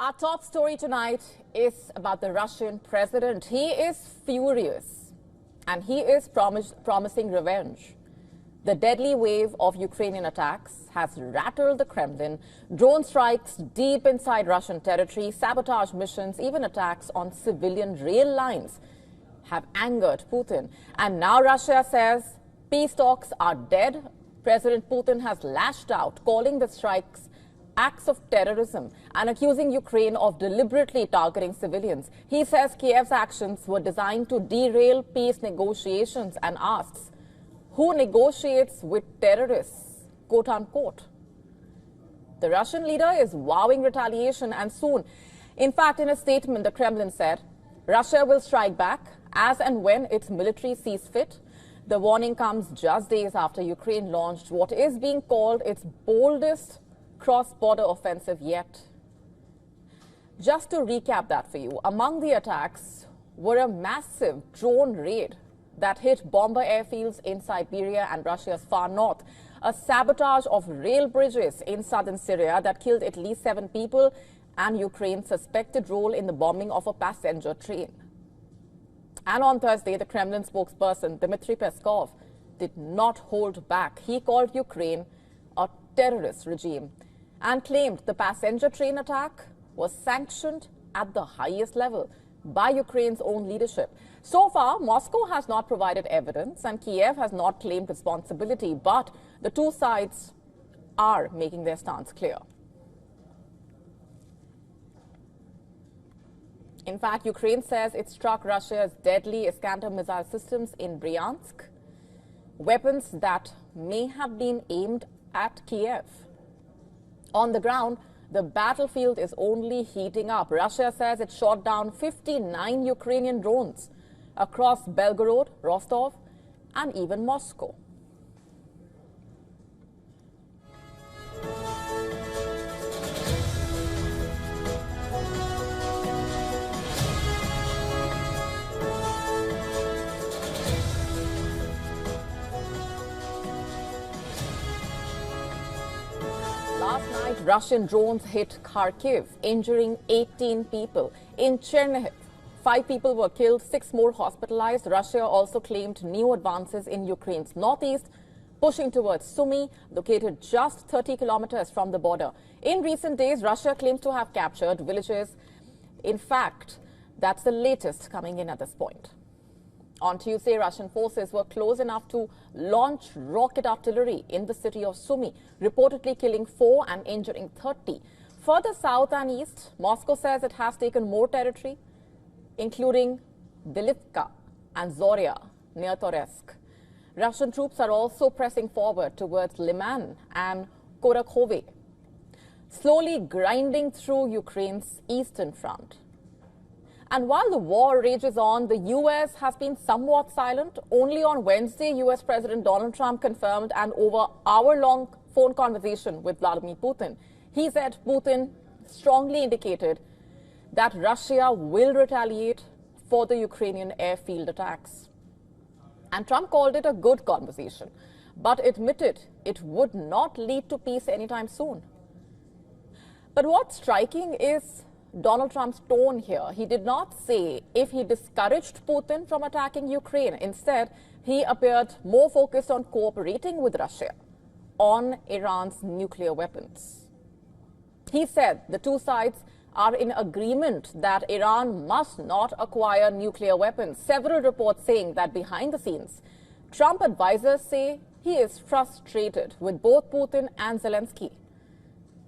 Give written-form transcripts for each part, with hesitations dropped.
Our top story tonight is about the Russian president. He is furious and he is promising revenge. The deadly wave of Ukrainian attacks has rattled the Kremlin. Drone strikes deep inside Russian territory, sabotage missions, even attacks on civilian rail lines have angered Putin. And now Russia says peace talks are dead. President Putin has lashed out, calling the strikes acts of terrorism and accusing Ukraine of deliberately targeting civilians. He says Kiev's actions were designed to derail peace negotiations and asks, who negotiates with terrorists, quote unquote? The Russian leader is vowing retaliation and soon. In fact, in a statement, the Kremlin said Russia will strike back as and when its military sees fit. The warning comes just days after Ukraine launched what is being called its boldest cross-border offensive yet. Just to recap that for you, among the attacks were a massive drone raid that hit bomber airfields in Siberia and Russia's far north, a sabotage of rail bridges in southern Syria that killed at least 7 people, and Ukraine's suspected role in the bombing of a passenger train. And on Thursday, the Kremlin spokesperson Dmitry Peskov did not hold back. He called Ukraine a terrorist regime and claimed the passenger train attack was sanctioned at the highest level by Ukraine's own leadership. So far, Moscow has not provided evidence and Kiev has not claimed responsibility, but the two sides are making their stance clear. In fact, Ukraine says it struck Russia's deadly Iskander missile systems in Bryansk, weapons that may have been aimed at Kiev. On the ground, the battlefield is only heating up. Russia says it shot down 59 Ukrainian drones across Belgorod, Rostov, and even Moscow. Last night, Russian drones hit Kharkiv, injuring 18 people. In Chernihiv, 5 people were killed, 6 more hospitalized. Russia also claimed new advances in Ukraine's northeast, pushing towards Sumy, located just 30 kilometers from the border. In recent days, Russia claims to have captured villages. In fact, that's the latest coming in at this point. On Tuesday, Russian forces were close enough to launch rocket artillery in the city of Sumy, reportedly killing 4 and injuring 30. Further south and east, Moscow says it has taken more territory, including Delivka and Zorya near Toretsk. Russian troops are also pressing forward towards Liman and Korakhove, slowly grinding through Ukraine's eastern front. And while the war rages on, the U.S. has been somewhat silent. Only on Wednesday, U.S. President Donald Trump confirmed an over-hour-long phone conversation with Vladimir Putin. He said Putin strongly indicated that Russia will retaliate for the Ukrainian airfield attacks. And Trump called it a good conversation, but admitted it would not lead to peace anytime soon. But what's striking is Donald Trump's tone here. He did not say if he discouraged Putin from attacking Ukraine. Instead, he appeared more focused on cooperating with Russia on Iran's nuclear weapons. He said the two sides are in agreement that Iran must not acquire nuclear weapons. Several reports saying that behind the scenes, Trump advisors say he is frustrated with both Putin and Zelensky.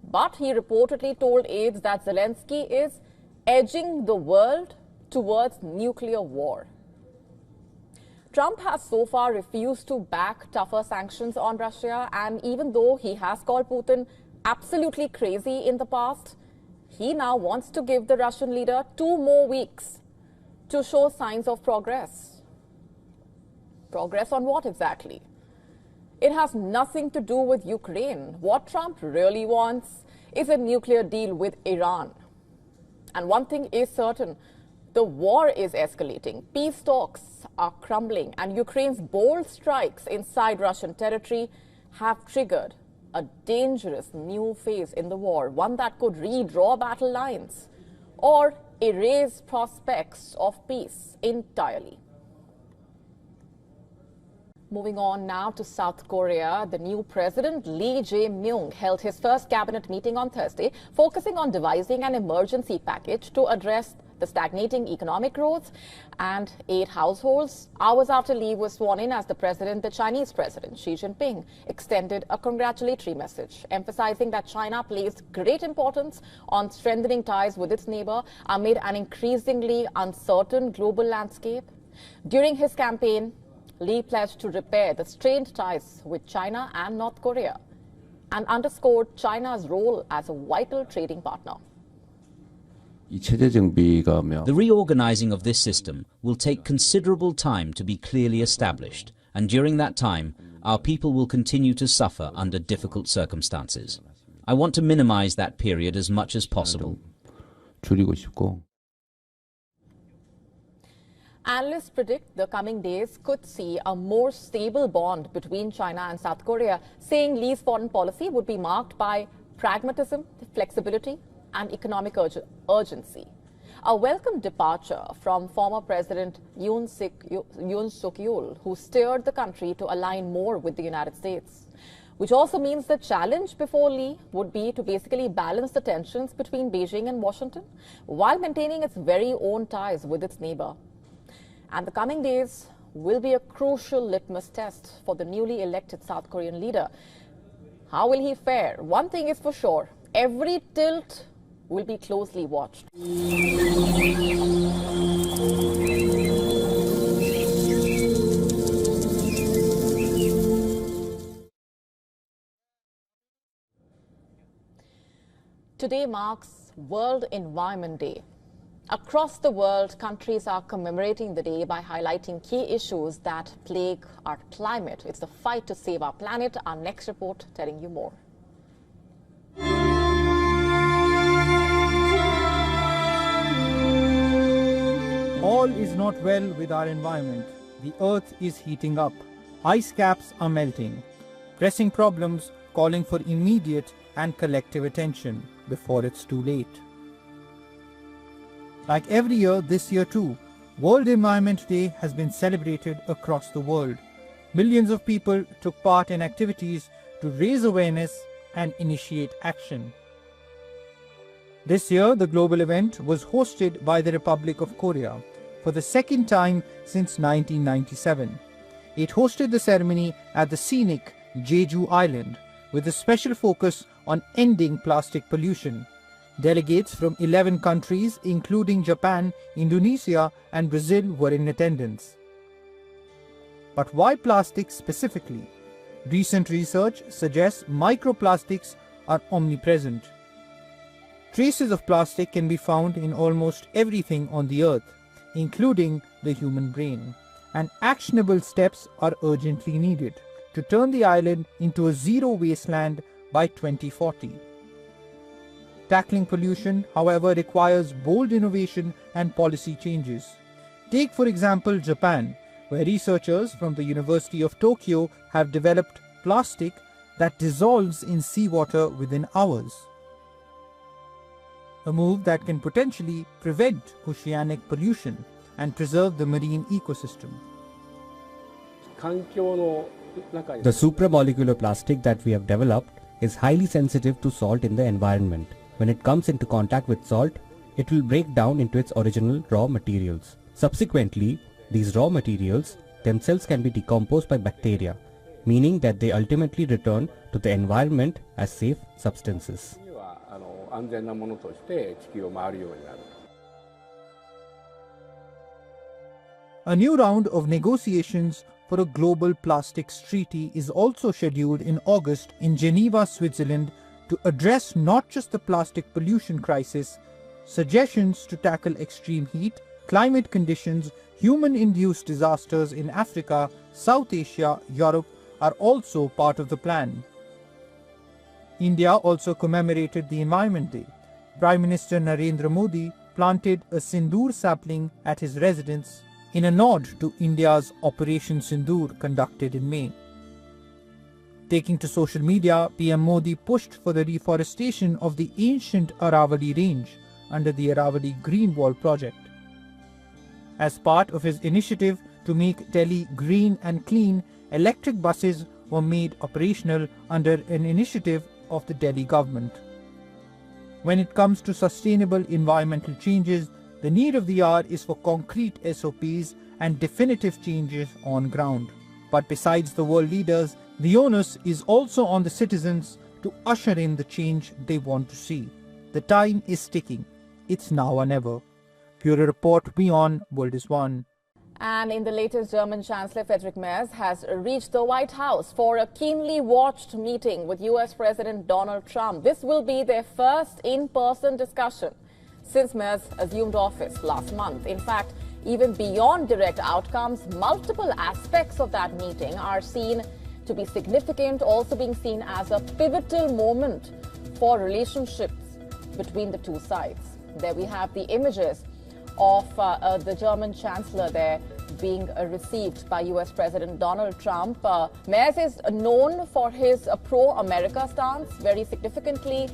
But he reportedly told aides that Zelensky is edging the world towards nuclear war. Trump has so far refused to back tougher sanctions on Russia, and even though he has called Putin absolutely crazy in the past, he now wants to give the Russian leader 2 more weeks to show signs of progress. Progress on what exactly? It has nothing to do with Ukraine. What Trump really wants is a nuclear deal with Iran. And one thing is certain, the war is escalating. Peace talks are crumbling, and Ukraine's bold strikes inside Russian territory have triggered a dangerous new phase in the war, one that could redraw battle lines or erase prospects of peace entirely. Moving on now to South Korea, the new president Lee Jae-myung held his first cabinet meeting on Thursday, focusing on devising an emergency package to address the stagnating economic growth and aid households. Hours after Lee was sworn in as the president, the Chinese president Xi Jinping extended a congratulatory message, emphasizing that China placed great importance on strengthening ties with its neighbor amid an increasingly uncertain global landscape. During his campaign, Lee pledged to repair the strained ties with China and North Korea and underscored China's role as a vital trading partner. The reorganizing of this system will take considerable time to be clearly established, and during that time, our people will continue to suffer under difficult circumstances. I want to minimize that period as much as possible. Analysts predict the coming days could see a more stable bond between China and South Korea, saying Lee's foreign policy would be marked by pragmatism, flexibility, and economic urgency. A welcome departure from former President Yoon Suk-yeol, who steered the country to align more with the United States. Which also means the challenge before Lee would be to basically balance the tensions between Beijing and Washington while maintaining its very own ties with its neighbor. And the coming days will be a crucial litmus test for the newly elected South Korean leader. How will he fare? One thing is for sure, every tilt will be closely watched. Today marks World Environment Day. Across the world, countries are commemorating the day by highlighting key issues that plague our climate. It's the fight to save our planet. Our next report telling you more. All is not well with our environment. The earth is heating up. Ice caps are melting. Pressing problems calling for immediate and collective attention before it's too late. Like every year, this year too, World Environment Day has been celebrated across the world. Millions of people took part in activities to raise awareness and initiate action. This year, the global event was hosted by the Republic of Korea for the second time since 1997. It hosted the ceremony at the scenic Jeju Island with a special focus on ending plastic pollution. Delegates from 11 countries, including Japan, Indonesia, and Brazil, were in attendance. But why plastics specifically? Recent research suggests microplastics are omnipresent. Traces of plastic can be found in almost everything on the earth, including the human brain, and actionable steps are urgently needed to turn the island into a zero wasteland by 2040. Tackling pollution, however, requires bold innovation and policy changes. Take, for example, Japan, where researchers from the University of Tokyo have developed plastic that dissolves in seawater within hours. A move that can potentially prevent oceanic pollution and preserve the marine ecosystem. The supramolecular plastic that we have developed is highly sensitive to salt in the environment. When it comes into contact with salt, it will break down into its original raw materials. Subsequently, these raw materials themselves can be decomposed by bacteria, meaning that they ultimately return to the environment as safe substances. A new round of negotiations for a global plastics treaty is also scheduled in August in Geneva, Switzerland, to address not just the plastic pollution crisis. Suggestions to tackle extreme heat, climate conditions, human-induced disasters in Africa, South Asia, Europe are also part of the plan. India also commemorated the Environment Day. Prime Minister Narendra Modi planted a Sindoor sapling at his residence in a nod to India's Operation Sindoor conducted in May. Taking to social media, PM Modi pushed for the reforestation of the ancient Aravalli range under the Aravalli Green Wall project. As part of his initiative to make Delhi green and clean, electric buses were made operational under an initiative of the Delhi government. When it comes to sustainable environmental changes, the need of the hour is for concrete SOPs and definitive changes on ground. But besides the world leaders, the onus is also on the citizens to usher in the change they want to see. The time is ticking. It's now or never. Bureau Report, WION, World is One. And in the latest, German Chancellor Friedrich Merz has reached the White House for a keenly watched meeting with US President Donald Trump. This will be their first in-person discussion since Merz assumed office last month. In fact, even beyond direct outcomes, multiple aspects of that meeting are seen to be significant, also being seen as a pivotal moment for relationships between the two sides. There we have the images of the German Chancellor there being received by US President Donald Trump. Merz is known for his pro-America stance very significantly,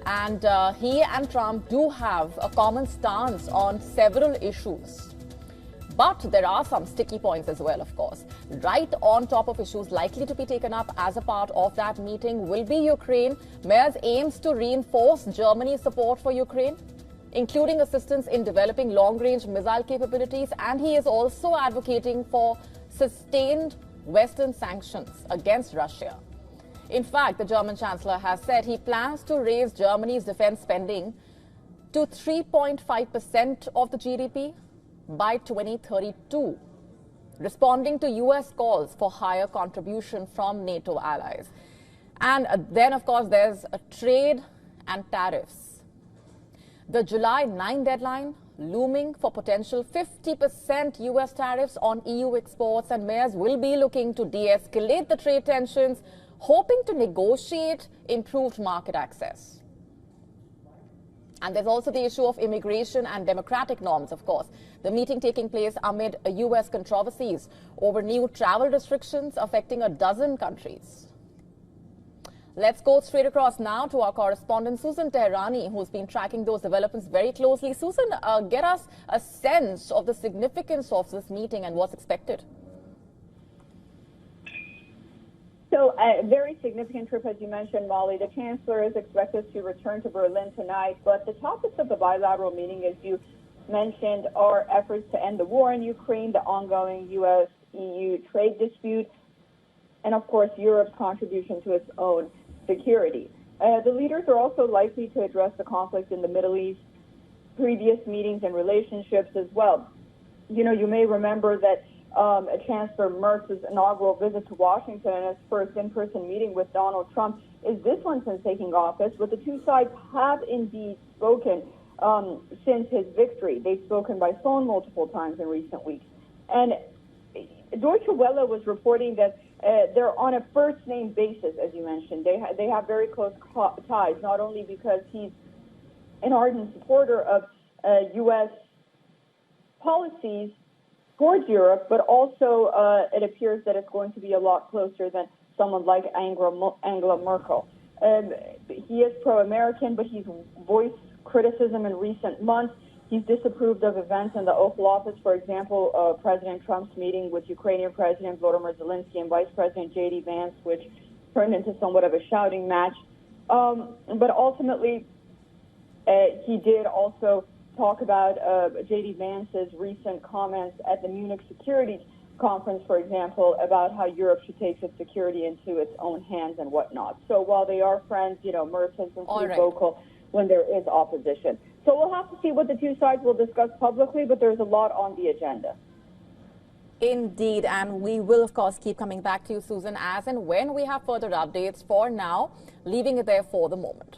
and he and Trump do have a common stance on several issues. But there are some sticky points as well, of course. Right on top of issues likely to be taken up as a part of that meeting will be Ukraine. Merz aims to reinforce Germany's support for Ukraine, including assistance in developing long-range missile capabilities, and he is also advocating for sustained Western sanctions against Russia. In fact, the German Chancellor has said he plans to raise Germany's defense spending to 3.5% of the GDP by 2032, responding to US calls for higher contribution from NATO allies. And then, of course, there's trade and tariffs. The July 9 deadline looming for potential 50% US tariffs on EU exports, and Merz will be looking to de-escalate the trade tensions, hoping to negotiate improved market access. And there's also the issue of immigration and democratic norms, of course. The meeting taking place amid US controversies over new travel restrictions affecting a dozen countries. Let's go straight across now to our correspondent Susan Teherani, who's been tracking those developments very closely. Susan, get us a sense of the significance of this meeting and what's expected. So a very significant trip, as you mentioned, Molly. The Chancellor is expected to return to Berlin tonight, but the topics of the bilateral meeting, as you mentioned, are efforts to end the war in Ukraine, the ongoing U.S.-EU trade dispute, and, of course, Europe's contribution to its own security. The leaders are also likely to address the conflict in the Middle East, previous meetings and relationships as well. You know, you may remember that Chancellor Merz's inaugural visit to Washington and his first in-person meeting with Donald Trump is this one since taking office, but the two sides have indeed spoken since his victory. They've spoken by phone multiple times in recent weeks. And Deutsche Welle was reporting that they're on a first-name basis, as you mentioned. They have very close ties, not only because he's an ardent supporter of U.S. policies towards Europe, but also it appears that it's going to be a lot closer than someone like Angela Merkel. He is pro-American, but he's voiced criticism in recent months. He's disapproved of events in the Oval Office, for example, President Trump's meeting with Ukrainian President Volodymyr Zelensky and Vice President J.D. Vance, which turned into somewhat of a shouting match. But ultimately, he did also talk about J.D. Vance's recent comments at the Munich Security Conference, for example, about how Europe should take its security into its own hands and whatnot. So while they are friends, you know, Merz has been pretty vocal when there is opposition. So we'll have to see what the two sides will discuss publicly, but there's a lot on the agenda. Indeed, and we will, of course, keep coming back to you, Susan, as and when we have further updates. For now, leaving it there for the moment.